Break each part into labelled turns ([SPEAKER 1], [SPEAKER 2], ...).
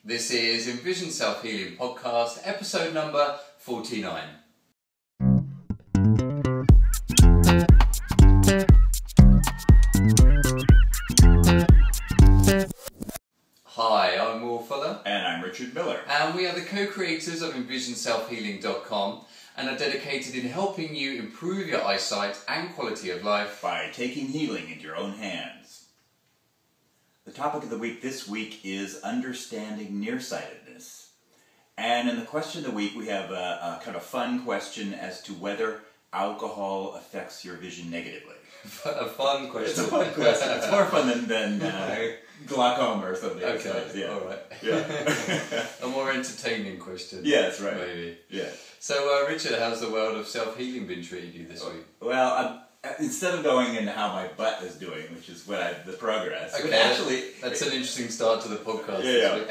[SPEAKER 1] This is Envision Self-Healing Podcast, episode number 49. Hi, I'm Will Fuller.
[SPEAKER 2] And I'm Richard Miller.
[SPEAKER 1] And we are the co-creators of EnvisionSelfHealing.com and are dedicated in helping you improve your eyesight and quality of life
[SPEAKER 2] by taking healing into your own hands. The topic of the week this week is understanding nearsightedness. And in the question of the week, we have a kind of fun question as to whether alcohol affects your vision negatively.
[SPEAKER 1] A fun question.
[SPEAKER 2] It's a fun question. It's more fun than glaucoma or something.
[SPEAKER 1] Okay,
[SPEAKER 2] yeah.
[SPEAKER 1] All right.
[SPEAKER 2] Yeah.
[SPEAKER 1] A more entertaining question.
[SPEAKER 2] Yes, right.
[SPEAKER 1] Maybe.
[SPEAKER 2] Yeah.
[SPEAKER 1] So, Richard, how's the world of self-healing been treating you this week?
[SPEAKER 2] Well, instead of going into how my butt is doing, which is what the progress.
[SPEAKER 1] Okay,
[SPEAKER 2] actually,
[SPEAKER 1] that's an interesting start to the podcast.
[SPEAKER 2] Yeah.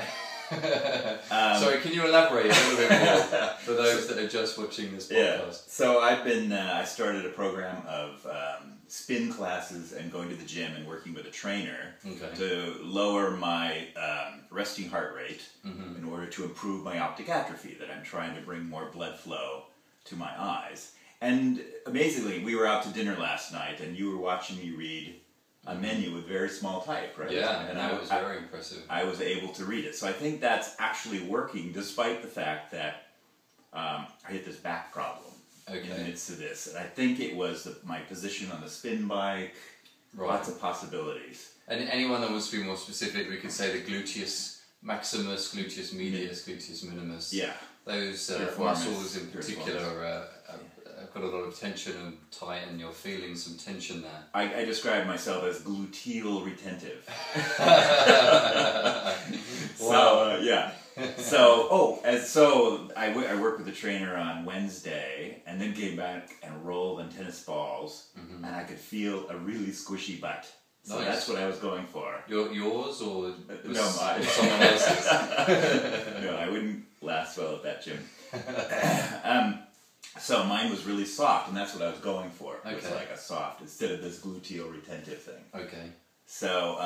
[SPEAKER 1] Sorry, can you elaborate a little bit more for those that are just watching this podcast?
[SPEAKER 2] Yeah. So I started a program of spin classes and going to the gym and working with a trainer to lower my resting heart rate in order to improve my optic atrophy, that I'm trying to bring more blood flow to my eyes. And amazingly, we were out to dinner last night, and you were watching me read a menu with very small type, right?
[SPEAKER 1] Yeah, and that was very impressive. I
[SPEAKER 2] was able to read it. So I think that's actually working, despite the fact that I hit this back problem in the midst of this. And I think it was my position on the spin bike, lots of possibilities.
[SPEAKER 1] And anyone that wants to be more specific, we could say the gluteus maximus, gluteus medius, gluteus minimus.
[SPEAKER 2] Yeah.
[SPEAKER 1] Those muscles in particular got a lot of tension and tight, and you're feeling some tension there.
[SPEAKER 2] I describe myself as gluteal retentive.
[SPEAKER 1] Wow.
[SPEAKER 2] So I worked with the trainer on Wednesday, and then came back and rolled on tennis balls, and I could feel a really squishy butt. So that's what I was going for.
[SPEAKER 1] Yours or
[SPEAKER 2] no, mine.
[SPEAKER 1] Someone else's?
[SPEAKER 2] No, I wouldn't last well at that gym. So mine was really soft, and that's what I was going for. It was like a soft, instead of this gluteal retentive thing.
[SPEAKER 1] Okay.
[SPEAKER 2] So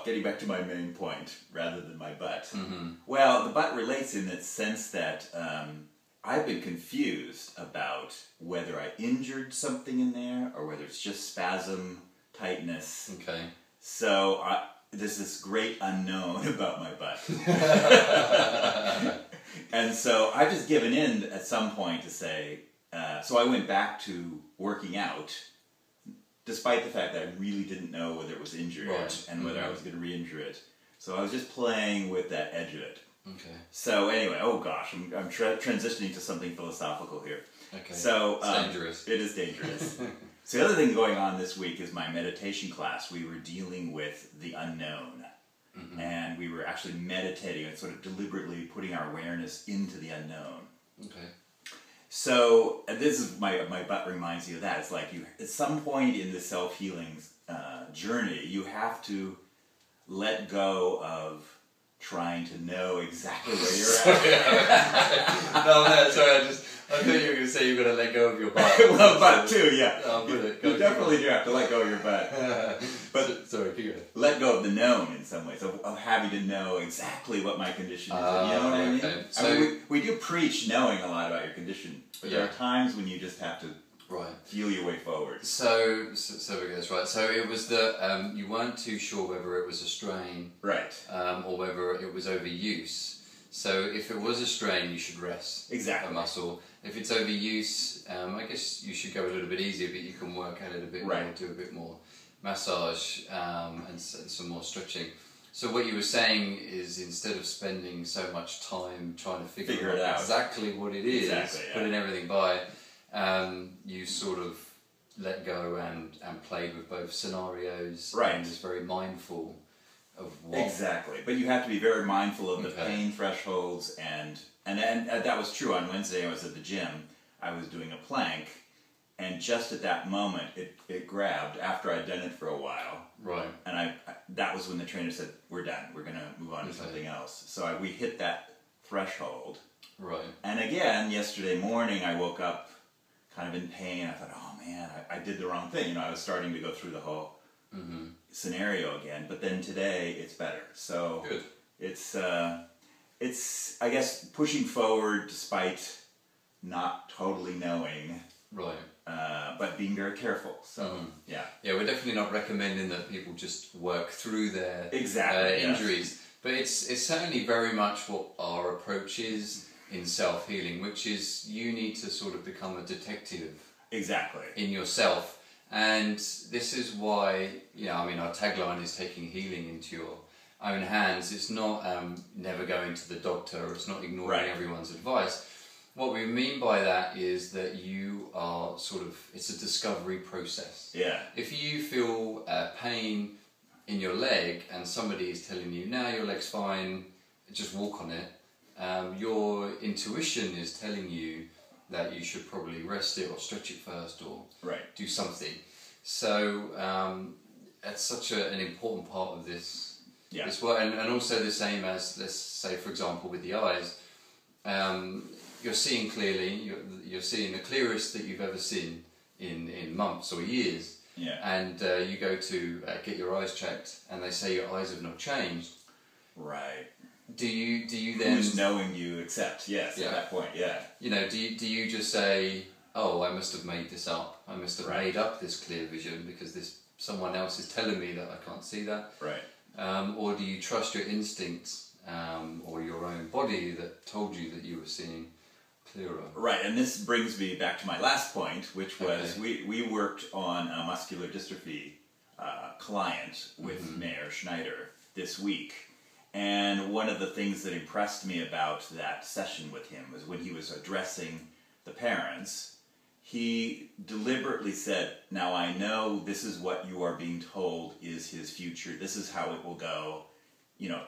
[SPEAKER 2] getting back to my main point, rather than my butt. Well, the butt relates in the sense that I've been confused about whether I injured something in there, or whether it's just spasm, tightness.
[SPEAKER 1] Okay.
[SPEAKER 2] So there's this great unknown about my butt. And so I've just given in at some point to say, so I went back to working out, despite the fact that I really didn't know whether it was injured and whether I was going to re-injure it. So I was just playing with that edge of it.
[SPEAKER 1] Okay.
[SPEAKER 2] So anyway, oh gosh, I'm transitioning to something philosophical here.
[SPEAKER 1] Okay.
[SPEAKER 2] So
[SPEAKER 1] it's dangerous.
[SPEAKER 2] It is dangerous. So the other thing going on this week is my meditation class. We were dealing with the unknown. And we were actually meditating and sort of deliberately putting our awareness into the unknown.
[SPEAKER 1] Okay.
[SPEAKER 2] So this is my butt reminds you of that. It's like at some point in the self-healing journey, you have to let go of trying to know exactly where you're at.
[SPEAKER 1] No, sorry, I thought you were going to say you're going to let go of your butt.
[SPEAKER 2] Well, butt too, yeah.
[SPEAKER 1] You
[SPEAKER 2] definitely do have to let go of your butt.
[SPEAKER 1] But sorry, keep going.
[SPEAKER 2] Let go of the known in some ways, of having to know exactly what my condition is. You know what I mean?
[SPEAKER 1] Okay.
[SPEAKER 2] So, I mean, we do preach knowing a lot about your condition, but there are times when you just have to feel your way forward.
[SPEAKER 1] So we get this right. So it was that you weren't too sure whether it was a strain, or whether it was overuse. So if it was a strain, you should rest a muscle. If it's overuse, I guess you should go a little bit easier, but you can work at it a bit more, do a bit more massage and some more stretching. So what you were saying is, instead of spending so much time trying to figure out exactly what it is, putting everything by, you sort of let go and played with both scenarios and was very mindful of what.
[SPEAKER 2] Exactly, but you have to be very mindful of the pain thresholds, and that was true on Wednesday. I was at the gym, I was doing a plank, and just at that moment it grabbed after I'd done it for a while. And that was when the trainer said, we're done, we're going to move on to something else. So we hit that threshold. And again, yesterday morning I woke up kind of in pain. I thought, oh man, I did the wrong thing. I was starting to go through the whole scenario again, but then today it's better. So
[SPEAKER 1] good.
[SPEAKER 2] It's I guess pushing forward despite not totally knowing,
[SPEAKER 1] right?
[SPEAKER 2] But being very careful. So yeah,
[SPEAKER 1] we're definitely not recommending that people just work through their injuries,
[SPEAKER 2] yes.
[SPEAKER 1] But it's certainly very much what our approach is in self-healing, which is you need to sort of become a detective in yourself. And this is why, our tagline is taking healing into your own hands. It's not never going to the doctor, or it's not ignoring everyone's advice. What we mean by that is that you are it's a discovery process.
[SPEAKER 2] Yeah.
[SPEAKER 1] If you feel pain in your leg and somebody is telling you, "No, your leg's fine, just walk on it," your intuition is telling you that you should probably rest it or stretch it first or do something. So that's such an important part of this work, and also the same as, let's say, for example, with the eyes. You're seeing clearly, you're seeing the clearest that you've ever seen in months or years.
[SPEAKER 2] Yeah.
[SPEAKER 1] And you go to get your eyes checked, and they say your eyes have not changed.
[SPEAKER 2] Right.
[SPEAKER 1] Do you then?
[SPEAKER 2] Who's knowing you accept? Yes. At that point, yeah.
[SPEAKER 1] Do you just say, "Oh, I must have made this up. I must have made up this clear vision because someone else is telling me that I can't see that."
[SPEAKER 2] Right.
[SPEAKER 1] Or do you trust your instincts or your own body that told you that you were seeing clearer?
[SPEAKER 2] Right, and this brings me back to my last point, which was we worked on a muscular dystrophy client with Mayor Schneider this week, and one of the things that impressed me about that session with him was when he was addressing the parents, he deliberately said, "Now I know this is what you are being told is his future, this is how it will go."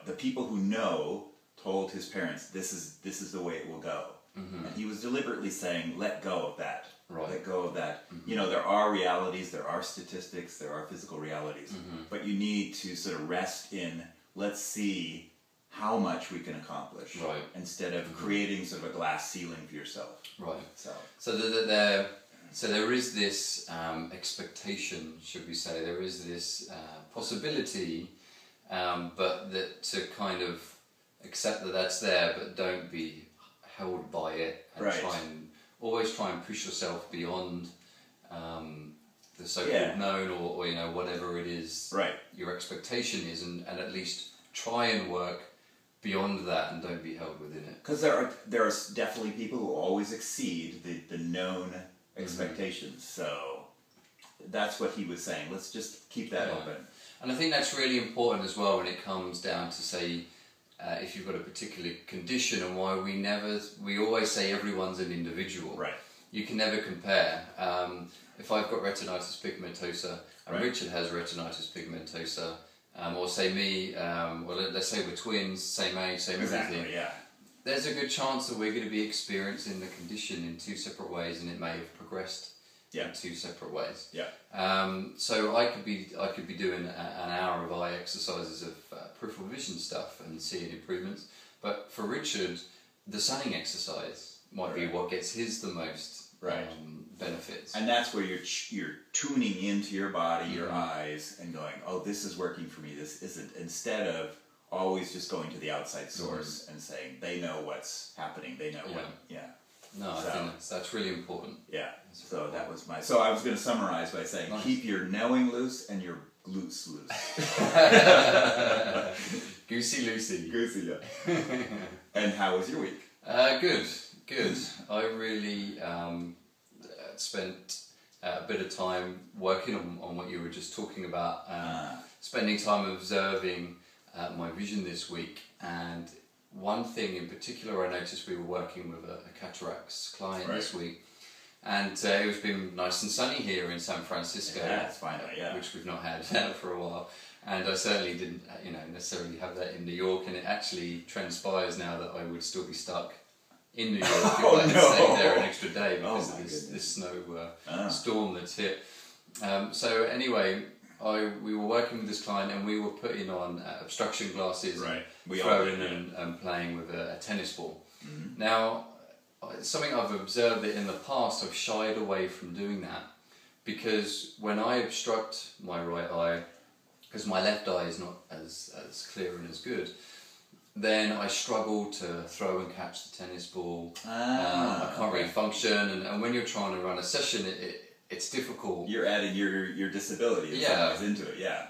[SPEAKER 2] The people who know told his parents, this is the way it will go. And he was deliberately saying, let go of that. Right. Let go of that. There are realities, there are statistics, there are physical realities, but you need to sort of rest in, let's see how much we can accomplish, instead of creating sort of a glass ceiling for yourself.
[SPEAKER 1] Right. So there is this expectation, should we say, there is this possibility, but that to kind of accept that that's there, but don't be held by it, and always try and push yourself beyond the so-called known or whatever it is your expectation is, and at least try and work beyond that and don't be held within it.
[SPEAKER 2] Because there are definitely people who always exceed the known expectations. So that's what he was saying. Let's just keep that open.
[SPEAKER 1] And I think that's really important as well when it comes down to, say, if you've got a particular condition, and why we always say everyone's an individual. Right. You can never compare. If I've got retinitis pigmentosa and Richard has retinitis pigmentosa, or say me, let's say we're twins, same age, same everything. There's a good chance that we're going to be experiencing the condition in two separate ways, and it may have progressed in two separate ways. So I could be doing an hour of eye exercises of peripheral vision stuff and seeing improvements, but for Richard, the sunning exercise might be what gets his the most benefits.
[SPEAKER 2] And that's where you're tuning into your body, your eyes, and going, oh, this is working for me, this isn't, instead of always just going to the outside source and saying they know what's happening, they know what.
[SPEAKER 1] No, I think that's really important.
[SPEAKER 2] So that was so I was going to summarize by saying, keep your knowing loose and your glutes loose.
[SPEAKER 1] Goosey loosey.
[SPEAKER 2] Goosey, And how was your week?
[SPEAKER 1] Good. I really spent a bit of time working on what you were just talking about, spending time observing my vision this week. And one thing in particular I noticed, we were working with a cataracts client this week, and it's been nice and sunny here in San Francisco,
[SPEAKER 2] it's finally,
[SPEAKER 1] which we've not had for a while, and I certainly didn't necessarily have that in New York, and it actually transpires now that I would still be stuck in New York if I had stayed there an extra day because of this snow storm that's hit. So anyway, we were working with this client, and we were putting on obstruction glasses, and throwing and playing with a tennis ball. Now, something I've observed that in the past I've shied away from doing that, because when I obstruct my right eye, because my left eye is not as clear and as good, then I struggle to throw and catch the tennis ball. I can't really function, and when you're trying to run a session, it's difficult.
[SPEAKER 2] You're adding your disability into it, yeah.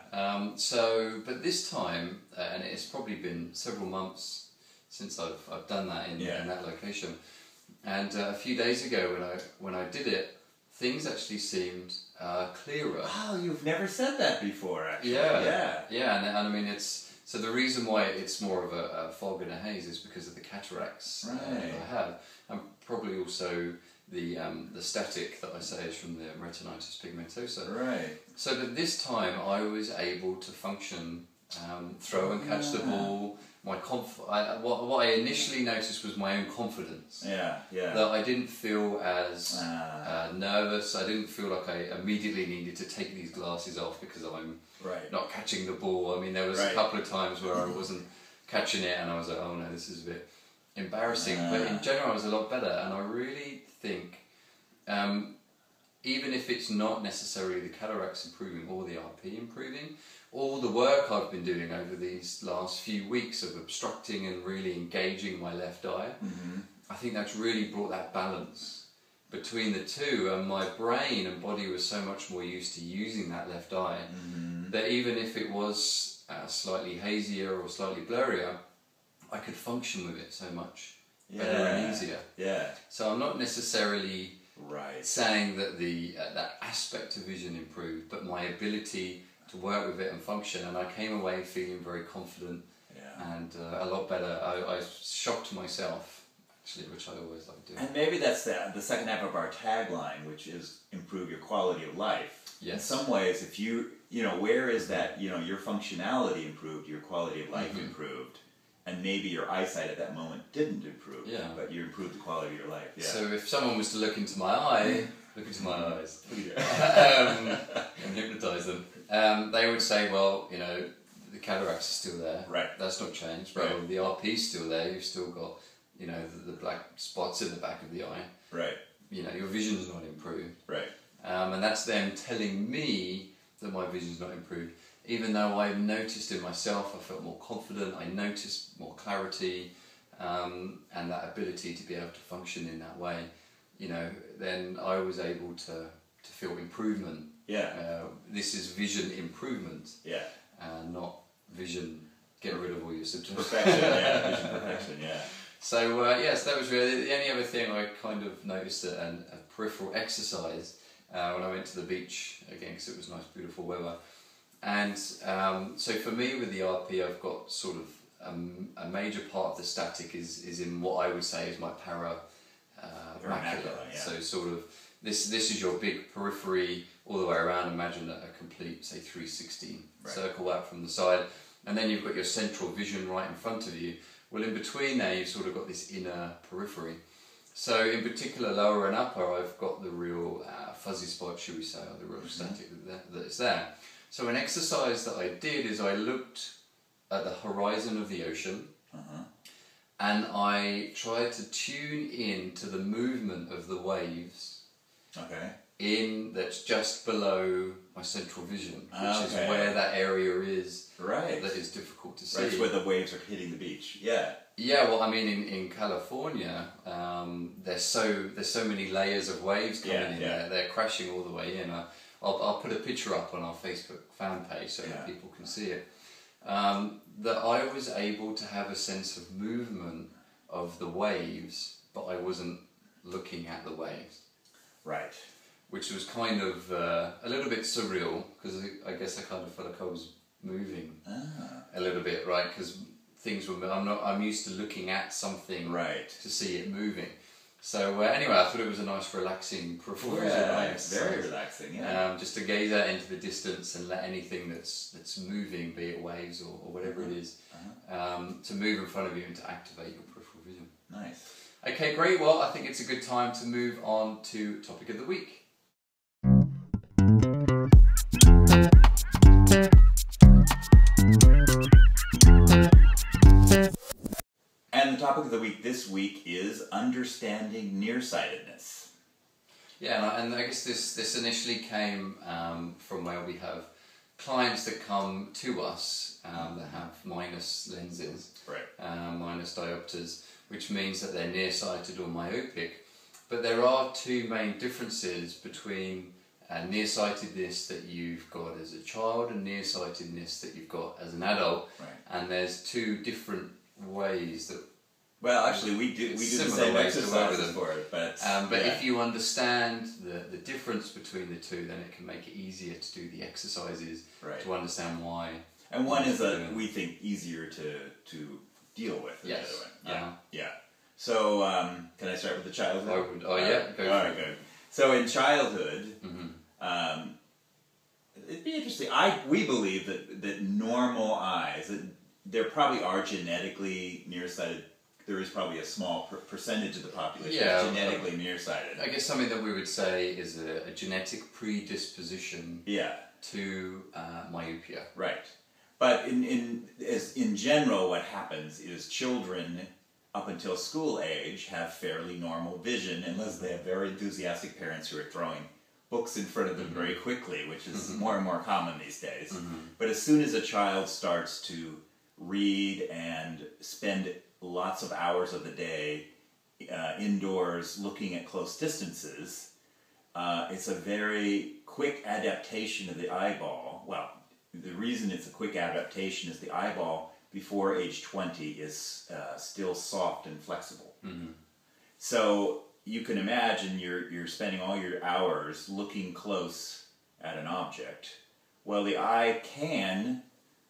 [SPEAKER 1] But this time, and it's probably been several months since I've done that in that location, and a few days ago when I did it, things actually seemed clearer.
[SPEAKER 2] Oh, you've never said that before, actually.
[SPEAKER 1] Yeah, and I mean so the reason why it's more of a fog and a haze is because of the cataracts that I have, and probably also the static that I say is from the retinitis pigmentosa.
[SPEAKER 2] Right.
[SPEAKER 1] So that this time I was able to function, throw and catch the ball. What I initially noticed was my own confidence.
[SPEAKER 2] Yeah.
[SPEAKER 1] That I didn't feel as nervous. I didn't feel like I immediately needed to take these glasses off because I'm not catching the ball. I mean, there was a couple of times where I wasn't catching it, and I was like, oh no, this is a bit embarrassing. But in general, I was a lot better, and I really think, even if it's not necessarily the cataracts improving or the RP improving, all the work I've been doing over these last few weeks of obstructing and really engaging my left eye, I think that's really brought that balance between the two, and my brain and body was so much more used to using that left eye that even if it was slightly hazier or slightly blurrier, I could function with it so much better and easier. Yeah. So I'm not necessarily saying that that aspect of vision improved, but my ability to work with it and function, and I came away feeling very confident and a lot better. I shocked myself, actually, which I always like doing.
[SPEAKER 2] And maybe that's the second half of our tagline, which is improve your quality of life. Yes. In some ways, if where is that, your functionality improved, your quality of life improved, and maybe your eyesight at that moment didn't improve, but you improved the quality of your life. Yeah.
[SPEAKER 1] So if someone was to look into my eye, look into my eyes, and hypnotise them, they would say, well, the cataracts are still there. Right. That's not changed. Right. Well, the RP's still there. You've still got, the black spots in the back of the eye. Right. Your vision's not improved. Right. And that's them telling me that my vision's not improved. Even though I've noticed in myself, I felt more confident, I noticed more clarity, and that ability to be able to function in that way, then I was able to feel improvement. Yeah. This is vision improvement. Yeah. Not vision, get rid of all your symptoms.
[SPEAKER 2] Perfection, vision perfection,
[SPEAKER 1] So, yes, that was really the only other thing I kind of noticed a peripheral exercise when I went to the beach, again, because it was nice, beautiful weather. And so for me with the RP, I've got sort of a major part of the static is in what I would say is my macula. So sort of this is your big periphery all the way around. Imagine a complete, say, 360 circle out from the side, and then you've got your central vision right in front of you. Well, in between there, you've sort of got this inner periphery. So in particular, lower and upper, I've got the real fuzzy spot, should we say, or the real static that is there. So an exercise that I did is I looked at the horizon of the ocean, and I tried to tune in to the movement of the waves that's just below my central vision, which is where that area is that is difficult to see.
[SPEAKER 2] Right, it's where the waves are hitting the beach. Yeah.
[SPEAKER 1] Yeah, well, I mean, in California, there's so many layers of waves coming in there. They're crashing all the way in. I'll put a picture up on our Facebook fan page so that people can see it. That I was able to have a sense of movement of the waves, but I wasn't looking at the waves. Right. Which was kind of a little bit surreal, because I guess I kind of felt like I was moving a little bit, right? Because things were. I'm used to looking at something to see it moving. So anyway, I thought it was a nice, relaxing peripheral exercise.
[SPEAKER 2] Very relaxing.
[SPEAKER 1] Just to gaze out into the distance and let anything that's moving, be it waves or whatever it is, to move in front of you and to activate your peripheral vision.
[SPEAKER 2] Nice.
[SPEAKER 1] Okay, great. Well, I think it's a good time to move on to topic of the week.
[SPEAKER 2] And the topic of the week this week is understanding nearsightedness.
[SPEAKER 1] Yeah, and I guess this initially came from where we have clients that come to us that have minus lenses, minus diopters, which means that they're nearsighted or myopic. But there are two main differences between nearsightedness that you've got as a child and nearsightedness that you've got as an adult. And there's two different ways that...
[SPEAKER 2] Well, actually, we do the same exercises for it, but
[SPEAKER 1] if you understand the difference between the two, then it can make it easier to do the exercises, to understand why.
[SPEAKER 2] And one is we think easier to deal with than the other one. Yeah. So, can I start with the childhood?
[SPEAKER 1] Go for it.
[SPEAKER 2] All right, good. So in childhood, it'd be interesting. We believe that normal eyes, that there probably are genetically nearsighted. There is probably a small percentage of the population genetically nearsighted. I
[SPEAKER 1] guess something that we would say is a genetic predisposition to myopia.
[SPEAKER 2] Right. But in general, what happens is children up until school age have fairly normal vision, unless they have very enthusiastic parents who are throwing books in front of them very quickly, which is more and more common these days. But as soon as a child starts to read and spend lots of hours of the day indoors looking at close distances, it's a very quick adaptation of the eyeball. Well, the reason it's a quick adaptation is the eyeball before age 20 is still soft and flexible. So you can imagine you're spending all your hours looking close at an object. Well, the eye can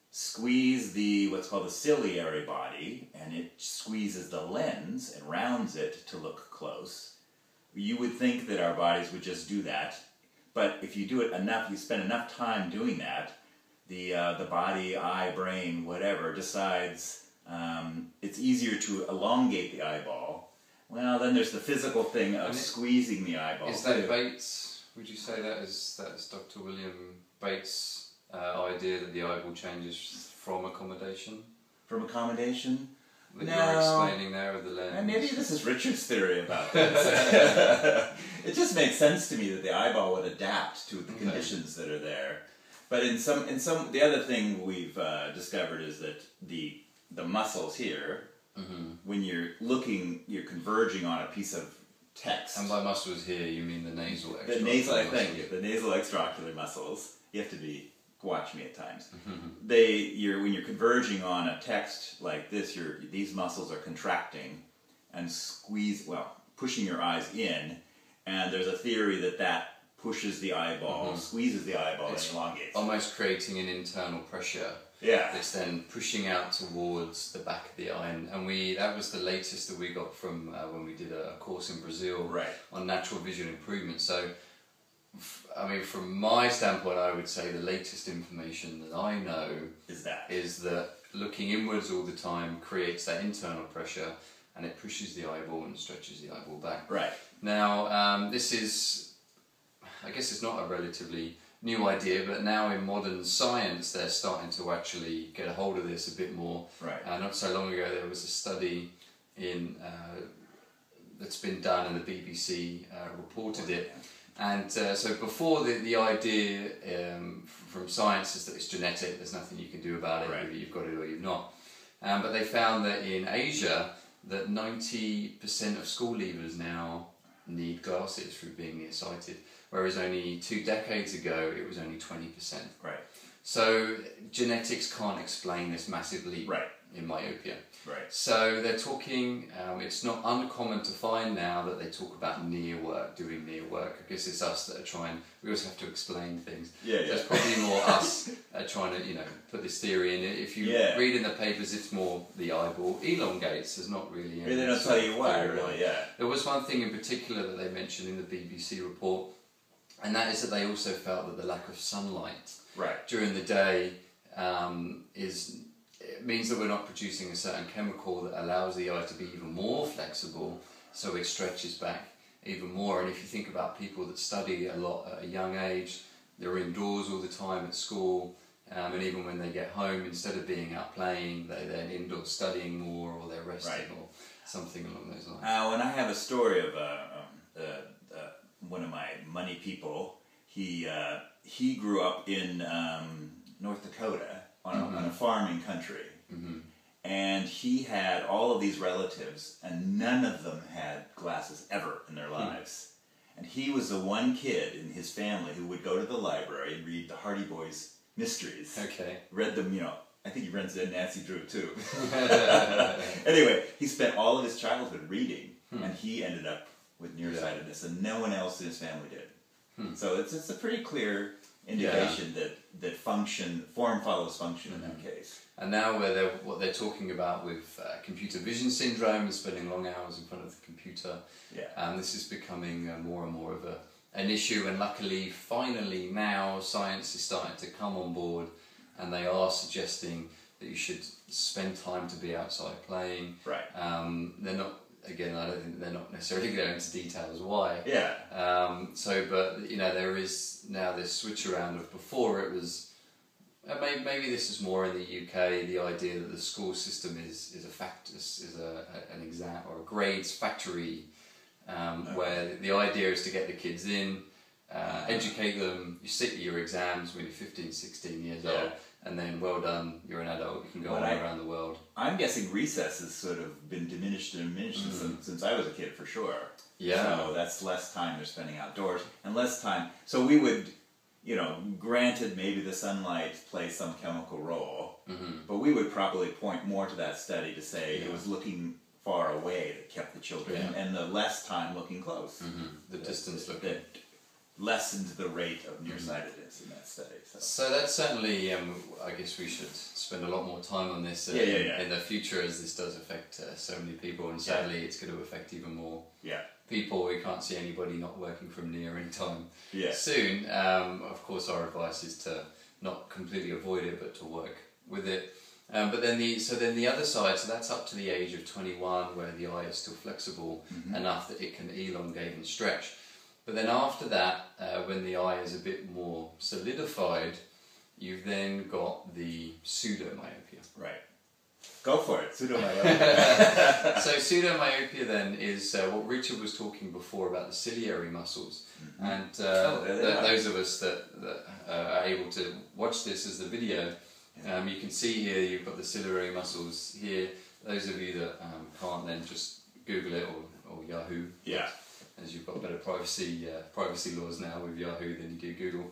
[SPEAKER 2] squeeze what's called the ciliary body, and it squeezes the lens and rounds it to look close. You would think that our bodies would just do that, but if you do it enough, you spend enough time doing that, the body, eye, brain, whatever, decides it's easier to elongate the eyeball. Well, then there's the physical thing of squeezing the eyeball.
[SPEAKER 1] Is that Bates? Would you say that is Dr. William Bates' idea that the eyeball changes from accommodation?
[SPEAKER 2] From accommodation?
[SPEAKER 1] That you're explaining there with the lens.
[SPEAKER 2] And maybe this is Richard's theory about this. It just makes sense to me that the eyeball would adapt to the conditions that are there. But in some, the other thing we've discovered is that the muscles here, when you're converging on a piece of text.
[SPEAKER 1] And by muscles here, you mean the nasal extraocular
[SPEAKER 2] muscles? The nasal extraocular muscles. You have to watch me at times. When you're converging on a text like this, these muscles are contracting and pushing your eyes in. And there's a theory that pushes the eyeball, squeezes the eyeball, and elongates.
[SPEAKER 1] Almost creating an internal pressure. That's then pushing out towards the back of the eye, and that was the latest that we got from when we did a course in Brazil on natural vision improvement. So, I mean, from my standpoint, I would say the latest information that I know is that looking inwards all the time creates that internal pressure, and it pushes the eyeball and stretches the eyeball back. Now, this is, I guess it's not a relatively new idea, but now in modern science they're starting to actually get a hold of this a bit more. Not so long ago there was a study that's been done, and the BBC reported it. And so before the idea from science is that it's genetic, there's nothing you can do about it, either you've got it or you've not. But they found that in Asia that 90% of school leavers now need glasses through being nearsighted, whereas only 2 decades ago it was only 20%. So genetics can't explain this massive leap in myopia. So they're talking, it's not uncommon to find now that they talk about doing near work. I guess it's us that are trying, we always have to explain things. There's probably more us trying to, put this theory in. If you read in the papers, it's more the eyeball elongates. There's not really any...
[SPEAKER 2] They don't tell you why, really,
[SPEAKER 1] There was one thing in particular that they mentioned in the BBC report, and that is that they also felt that the lack of sunlight during the day it means that we're not producing a certain chemical that allows the eye to be even more flexible, so it stretches back even more. And if you think about people that study a lot at a young age, they're indoors all the time at school, and even when they get home, instead of being out playing, they're then indoors studying more, or they're resting, or something along those lines.
[SPEAKER 2] And I have a story of one of my money people. He grew up in North Dakota on a farming country. And he had all of these relatives, and none of them had glasses ever in their lives. And he was the one kid in his family who would go to the library and read the Hardy Boys mysteries.
[SPEAKER 1] Okay.
[SPEAKER 2] Read them, you know, I think he read Nancy Drew too. Anyway, he spent all of his childhood reading, and he ended up with nearsightedness, and no one else in his family did. So it's a pretty clear indication that form follows function in that case.
[SPEAKER 1] And now what they're talking about with computer vision syndrome and spending long hours in front of the computer, this is becoming more and more of an issue, and luckily, finally now, science is starting to come on board, and they are suggesting that you should spend time to be outside playing.
[SPEAKER 2] Right.
[SPEAKER 1] They're not, again, I don't think they're not necessarily going into details why.
[SPEAKER 2] Yeah.
[SPEAKER 1] But, you know, there is now this switch around of before it was, maybe this is more in the UK, the idea that the school system is an exam or a grades factory, where the idea is to get the kids in, educate them, you sit your exams when you're 15, 16 years old, and then well done, you're an adult, you can go around the world. I'm
[SPEAKER 2] guessing recess has sort of been diminished since I was a kid, for sure.
[SPEAKER 1] Yeah.
[SPEAKER 2] So that's less time they're spending outdoors, and less time. So we would, you know, granted maybe the sunlight plays some chemical role, but we would probably point more to that study to say it was looking far away that kept the children, and the less time looking close.
[SPEAKER 1] The distance looking.
[SPEAKER 2] That lessened the rate of nearsightedness in that study.
[SPEAKER 1] So that's certainly, I guess we should spend a lot more time on this in the future, as this does affect so many people, and sadly it's going to affect even more people. We can't see anybody not working from near anytime soon. Of course, our advice is to not completely avoid it, but to work with it. But then the other side, so that's up to the age of 21, where the eye is still flexible enough that it can elongate and stretch. But then after that, when the eye is a bit more solidified, you've then got the pseudomyopia.
[SPEAKER 2] Right. Go for it, pseudomyopia.
[SPEAKER 1] So pseudomyopia then is what Richard was talking before about the ciliary muscles. And those of us that are able to watch this as the video, you can see here you've got the ciliary muscles here. Those of you that can't, then just Google it or Yahoo.
[SPEAKER 2] Yeah.
[SPEAKER 1] As you've got better privacy laws now with Yahoo than you do Google.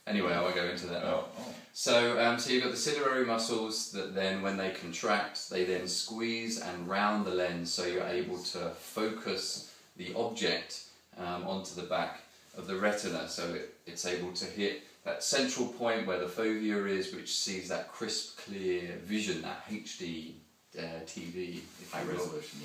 [SPEAKER 1] Anyway, I won't go into that now. So you've got the ciliary muscles that then, when they contract, they then squeeze and round the lens, so you're able to focus the object onto the back of the retina, so it's able to hit that central point where the fovea is, which sees that crisp, clear vision, that HD TV, if
[SPEAKER 2] high resolution,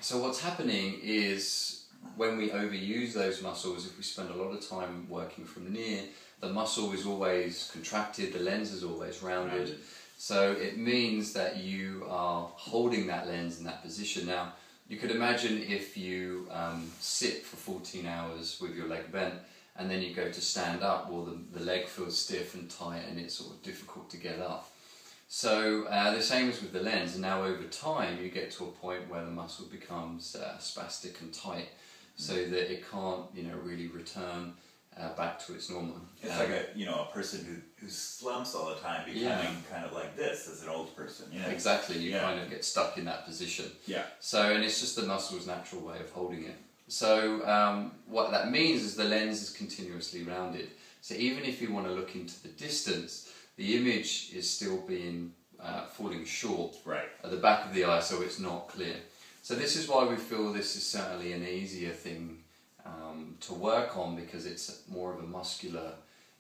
[SPEAKER 1] So what's happening is, when we overuse those muscles, if we spend a lot of time working from near, the muscle is always contracted, the lens is always rounded. So it means that you are holding that lens in that position. Now, you could imagine if you sit for 14 hours with your leg bent, and then you go to stand up, well, the leg feels stiff and tight, and it's sort of difficult to get up. So the same as with the lens, and now over time you get to a point where the muscle becomes spastic and tight, so that it can't, really return back to its normal.
[SPEAKER 2] It's like a person who slumps all the time, becoming kind of like this as an old person.
[SPEAKER 1] Exactly, you kind of get stuck in that position. So, and it's just the muscle's natural way of holding it. So what that means is the lens is continuously rounded. So even if you want to look into the distance, the image is still falling short at the back of the eye, so it's not clear. So this is why we feel this is certainly an easier thing to work on, because it's more of a muscular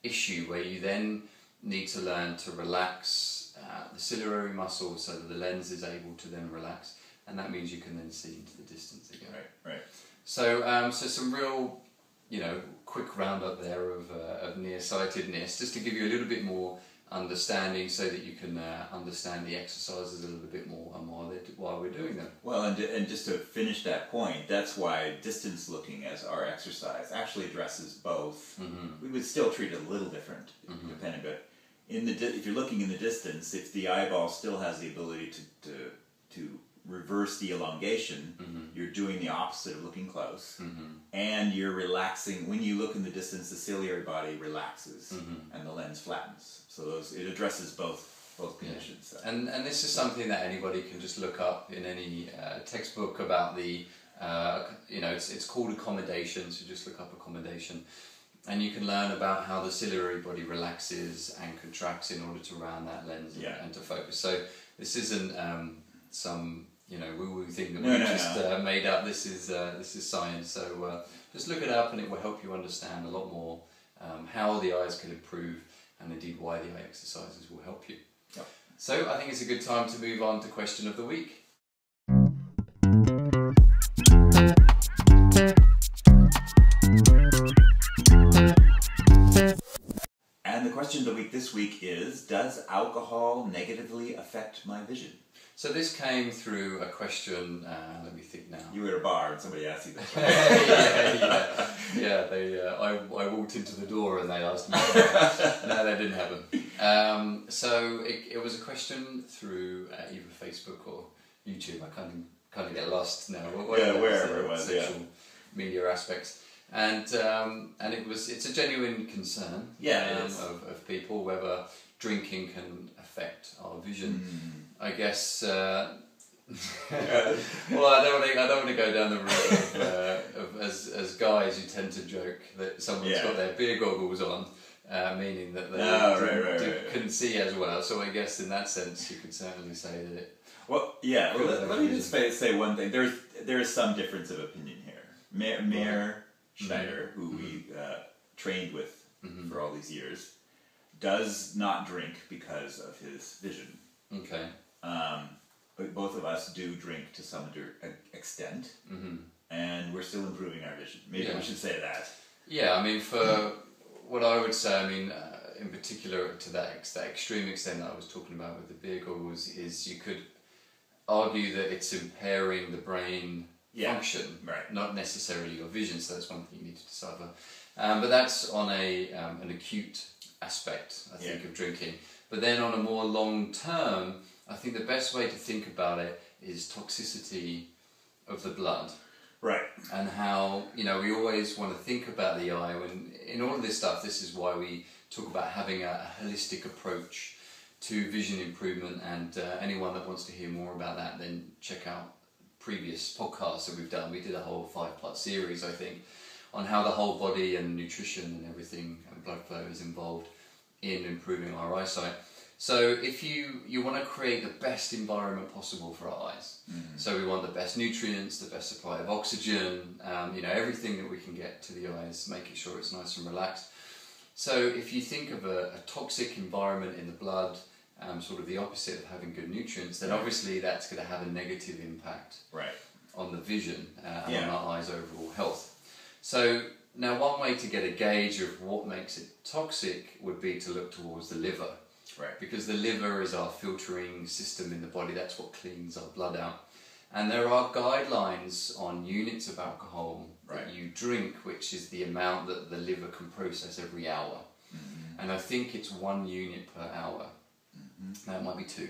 [SPEAKER 1] issue, where you then need to learn to relax the ciliary muscle so that the lens is able to then relax, and that means you can then see into the distance again. So some real, quick roundup there of nearsightedness, just to give you a little bit more understanding, so that you can understand the exercises a little bit more and while we're doing them.
[SPEAKER 2] Well, and just to finish that point, that's why distance looking as our exercise actually addresses both. We would still treat it a little different, depending, but if you're looking in the distance, if the eyeball still has the ability to reverse the elongation, you're doing the opposite of looking close, and you're relaxing. When you look in the distance, the ciliary body relaxes, and the lens flattens. So it addresses both conditions. So.
[SPEAKER 1] And this is something that anybody can just look up in any textbook about the, it's called accommodation, so just look up accommodation. And you can learn about how the ciliary body relaxes and contracts in order to round that lens and to focus. So this isn't some woo-woo thing that we just made up. This is science. So just look it up, and it will help you understand a lot more how the eyes can improve, and indeed why the eye exercises will help you.
[SPEAKER 2] Yep.
[SPEAKER 1] So I think it's a good time to move on to question of the week.
[SPEAKER 2] And the question of the week this week is, does alcohol negatively affect my vision?
[SPEAKER 1] So this came through a question, let me think now.
[SPEAKER 2] You were at a bar and somebody asked you that.
[SPEAKER 1] I walked into the door and they asked me. No, that didn't happen. So it was a question through either Facebook or YouTube. I kind of get lost now.
[SPEAKER 2] Wherever it was,
[SPEAKER 1] social media aspects. And it's a genuine concern of people whether drinking can affect our vision. I guess. Well, I don't want to go down the route of as guys you tend to joke that someone's got their beer goggles on, meaning that they couldn't see as well. So I guess in that sense you could certainly say that it.
[SPEAKER 2] Well, yeah. Well, let me just say one thing. There is some difference of opinion here. Mayor Schneider, who we trained with for all these years, does not drink because of his vision.
[SPEAKER 1] Okay.
[SPEAKER 2] But both of us do drink to some extent, and we're still improving our vision. Maybe we should say that.
[SPEAKER 1] Yeah, I mean, for what I would say, I mean, in particular to that extreme extent that I was talking about with the beer goggles, is you could argue that it's impairing the brain function, not necessarily your vision. So that's one thing you need to decipher. But that's on an acute aspect, I think, of drinking. But then on a more long term, I think the best way to think about it is toxicity of the blood.
[SPEAKER 2] Right.
[SPEAKER 1] And how, we always want to think about the eye. When in all of this stuff, this is why we talk about having a holistic approach to vision improvement. And anyone that wants to hear more about that, then check out previous podcasts that we've done. We did a whole 5-part series, I think, on how the whole body and nutrition and everything and blood flow is involved in improving our eyesight. So if you want to create the best environment possible for our eyes, so we want the best nutrients, the best supply of oxygen, everything that we can get to the eyes, making sure it's nice and relaxed. So if you think of a toxic environment in the blood, sort of the opposite of having good nutrients, then obviously that's going to have a negative impact on the vision and on our eyes' overall health. So now one way to get a gauge of what makes it toxic would be to look towards the liver.
[SPEAKER 2] Right.
[SPEAKER 1] Because the liver is our filtering system in the body, that's what cleans our blood out. And there are guidelines on units of alcohol that you drink, which is the amount that the liver can process every hour. And I think it's 1 unit per hour. Now it might be 2,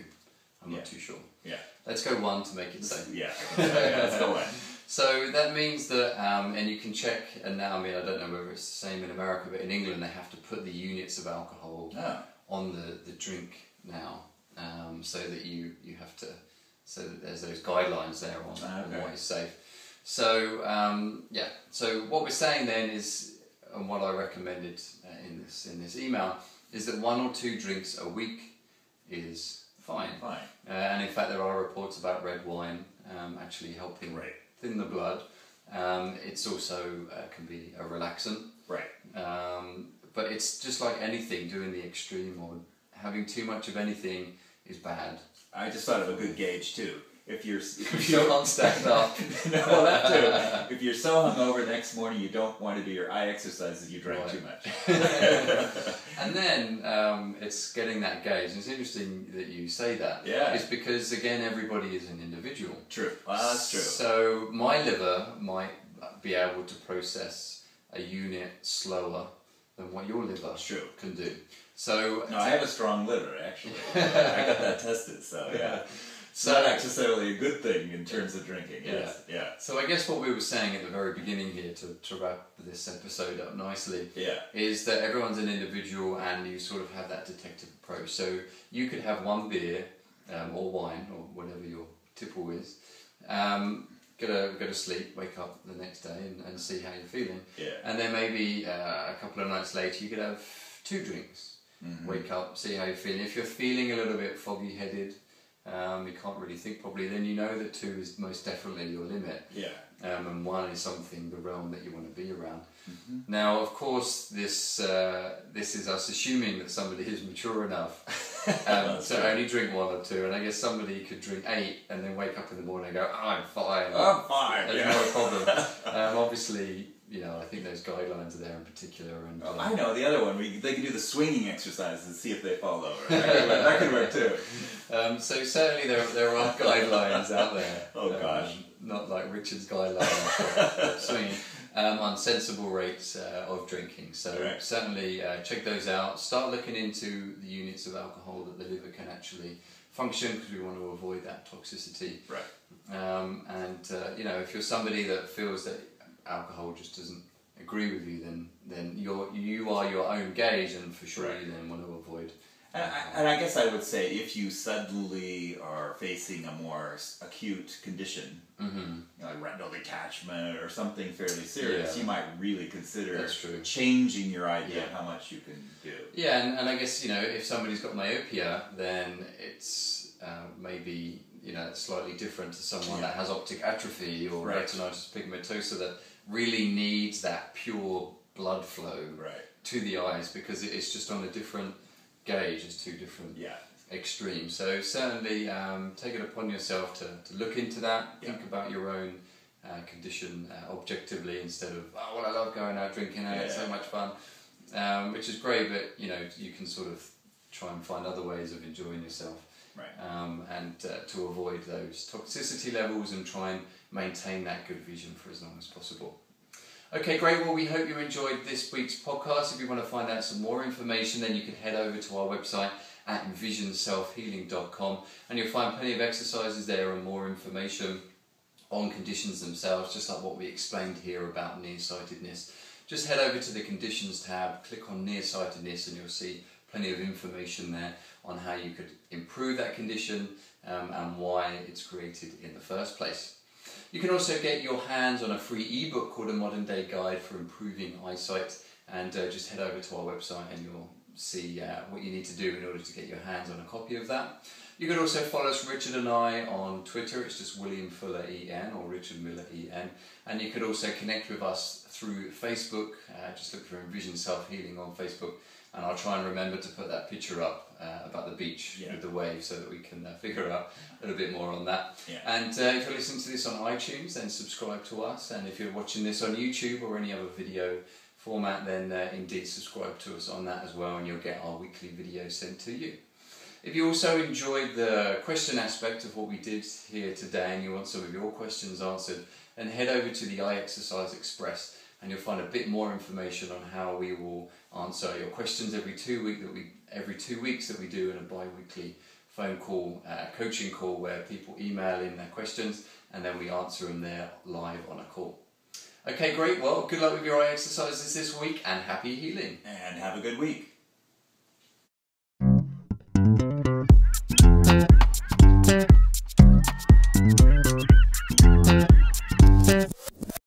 [SPEAKER 1] I'm not too sure.
[SPEAKER 2] Yeah.
[SPEAKER 1] Let's go 1 to make it safe.
[SPEAKER 2] Let's go 1.
[SPEAKER 1] So that means that, and you can check, and now, I don't know whether it's the same in America, but in England they have to put the units of alcohol on the drink now, so that you have to, so that there's those guidelines there on what is safe. So so what we're saying then is, and what I recommended in this email, is that 1 or 2 drinks a week is fine. And in fact there are reports about red wine actually helping thin the blood. It's also can be a relaxant. But it's just like anything, doing the extreme or having too much of anything is bad.
[SPEAKER 2] I just thought of a good gauge too. If you
[SPEAKER 1] can't stand up.
[SPEAKER 2] Well, that too. If you're so hungover next morning you don't want to do your eye exercises, you drank too much.
[SPEAKER 1] And then it's getting that gauge. And it's interesting that you say that.
[SPEAKER 2] Yeah.
[SPEAKER 1] It's because, again, everybody is an individual.
[SPEAKER 2] True. Well, that's true.
[SPEAKER 1] So my liver might be able to process a unit slower than what your liver can do. So
[SPEAKER 2] no, I have a strong liver, actually. I got that tested, so yeah. It's not necessarily a good thing in terms of drinking. Yes. Yeah.
[SPEAKER 1] So I guess what we were saying at the very beginning here, to wrap this episode up nicely, is that everyone's an individual and you sort of have that detective approach. So you could have one beer or wine or whatever your tipple is, go to sleep, wake up the next day and see how you're feeling. Yeah. And then maybe a couple of nights later you could have 2 drinks, wake up, see how you're feeling. If you're feeling a little bit foggy-headed, you can't really think properly, then you know that 2 is most definitely your limit. Yeah. And 1 is something, the realm that you want to be around. Now, of course, this is us assuming that somebody is mature enough to only drink 1 or 2, and I guess somebody could drink 8 and then wake up in the morning and go, oh, I'm fine.
[SPEAKER 2] I'm fine.
[SPEAKER 1] There's no problem. Obviously, I think those guidelines are there in particular. And
[SPEAKER 2] I know the other one. They can do the swinging exercises and see if they fall over. That could work too.
[SPEAKER 1] So certainly there are guidelines out there.
[SPEAKER 2] Oh gosh.
[SPEAKER 1] Not like Richard's guidelines for swinging. On sensible rates of drinking. So certainly check those out. Start looking into the units of alcohol that the liver can actually function, because we want to avoid that toxicity. Right. If you're somebody that feels that alcohol just doesn't agree with you, then you are your own gauge, and for sure you then want to avoid.
[SPEAKER 2] And I guess I would say, if you suddenly are facing a more acute condition, like retinal detachment or something fairly serious, you might really consider changing your idea of how much you can do.
[SPEAKER 1] Yeah, and I guess, if somebody's got myopia, then it's maybe, slightly different to someone that has optic atrophy or retinitis pigmentosa that really needs that pure blood flow to the eyes, because it's just on a different gauge. It's 2 different extremes. So certainly take it upon yourself to look into that, think about your own condition objectively, instead of, oh, well, I love going out drinking, it's so much fun, which is great, but you can sort of try and find other ways of enjoying yourself. And to avoid those toxicity levels and try and maintain that good vision for as long as possible. Okay, great. Well, we hope you enjoyed this week's podcast. If you want to find out some more information, then you can head over to our website at envisionselfhealing.com, and you'll find plenty of exercises there and more information on conditions themselves, just like what we explained here about nearsightedness. Just head over to the conditions tab, click on nearsightedness, and you'll see plenty of information there on how you could improve that condition and why it's created in the first place. You can also get your hands on a free ebook called A Modern Day Guide for Improving Eyesight, and just head over to our website and you'll see what you need to do in order to get your hands on a copy of that. You can also follow us, Richard and I, on Twitter. It's just William Fuller EN or Richard Miller EN, and you could also connect with us through Facebook. Just look for Envision Self Healing on Facebook, and I'll try and remember to put that picture up about the beach with the waves, so that we can figure out a little bit more on that. And if you're listening to this on iTunes, then subscribe to us, and if you're watching this on YouTube or any other video format, then indeed subscribe to us on that as well, and you'll get our weekly videos sent to you. If you also enjoyed the question aspect of what we did here today and you want some of your questions answered, then head over to the Eye Exercise Express, and you'll find a bit more information on how we will answer your questions every 2 weeks that we do in a bi-weekly phone call, coaching call, where people email in their questions and then we answer them there live on a call. Okay, great. Well, good luck with your eye exercises this week, and happy healing.
[SPEAKER 2] And have a good week.